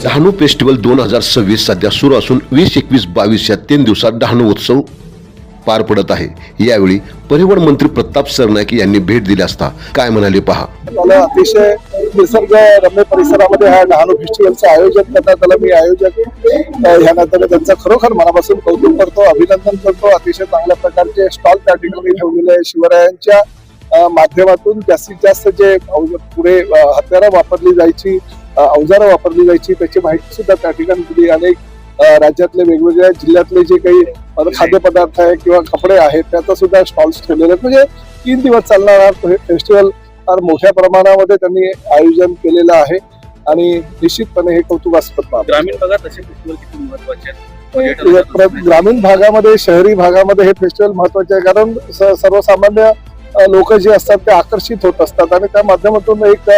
महत्वाचं। डहाणू फेस्टिवल 2026 सध्या सुरू असून 20, 21, 22 या 3 दिवसात डहाणू उत्सव पार पडत आहे। यावेळी परिवहन मंत्री प्रताप सरनाईक यांनी भेट दिली असता काय म्हणाले पहा। मला अतिशय निसर्ग रम्य परिसरामध्ये हा डहाणू फेस्टिवलचं आयोजन करण्यात आलं। मी आयोजक ह्या नात्याने त्यांचं खरोखर मनापासून कौतुक करतो, अभिनंदन करतो। अतिशय चांगल्या प्रकारचे स्टॉल त्या ठिकाणी ठेवलेले आहे। शिवरायांच्या माध्यमातून जास्तीत जास्त जे पुढे हत्यारं वापरली जायची, अवजारं वापरली जायची त्याची माहिती सुद्धा त्या ठिकाणी दिली। अनेक राज्यातले वेगवेगळ्या जिल्ह्यातले जे काही खाद्यपदार्थ आहे किंवा कपडे आहेत त्याचा सुद्धा स्टॉल्स ठेवलेले आहेत। म्हणजे 3 दिवस चालणारा फेस्टिवल फार मोठ्या प्रमाणामध्ये त्यांनी आयोजन केलेलं आहे आणि निश्चितपणे हे कौतुकास्पद आहे। ग्रामीण भागात असे फेस्टिवल किती महत्त्वाचे आहेत? ग्रामीण भागामध्ये, शहरी भागामध्ये हे फेस्टिवल महत्त्वाचे आहे कारण सर्वसामान्य लोक जे असतात ते आकर्षित होत असतात आणि त्या माध्यमातून एक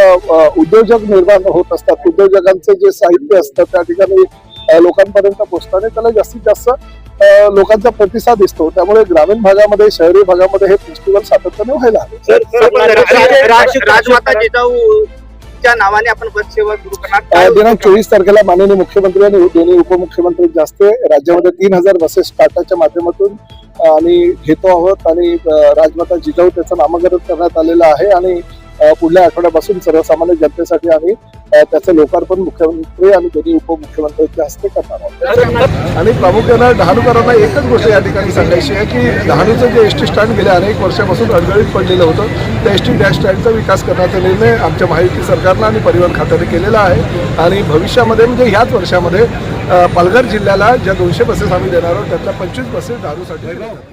उद्योजक निर्माण होत असतात। उद्योजकांचे जे साहित्य असतं त्या ठिकाणी लोकांपर्यंत पोहोचताना त्याला जास्तीत जास्त लोकांचा प्रतिसाद दिसतो। त्यामुळे ग्रामीण भागामध्ये, शहरी भागामध्ये हे फेस्टिवल सातत्याने व्हायला हवे। राजमाता जिजाऊच्या नावाने आपण बस सेवा सुरू करणार। दिनांक 24 तारखेला माननीय मुख्यमंत्री आणि दोन्ही उपमुख्यमंत्र्यांच्या हस्ते राज्यामध्ये 3000 बसेस टाटाच्या माध्यमातून आम्ही घेतो आहोत आणि राजमाता जिजाऊ त्याचं नामकरण करण्यात आलेलं आहे आणि पुढल्या आठवड्यापासून सर्वसामान्य जनतेसाठी आम्ही त्याचं लोकार्पण मुख्यमंत्री आणि दोन्ही उपमुख्यमंत्र्यांच्या हस्ते करणार आहोत। आणि प्रामुख्यानं डहाणूकरांना एकच गोष्ट या ठिकाणी सांगायची आहे की डहाणूचं जे एसटी स्टँड गेल्या अनेक वर्षापासून अडगळीत पडलेलं होतं त्या एसटी डॅश स्टँडचा विकास करण्याचा निर्णय आमच्या महायुती सरकारनं आणि परिवहन खात्याने केलेला आहे आणि भविष्यामध्ये म्हणजे ह्याच वर्षामध्ये पालघर जिल्ह्याला ज्या 200 बसेस आम्ही देणार आहोत त्यातल्या 25 बसेस डहाणूसाठी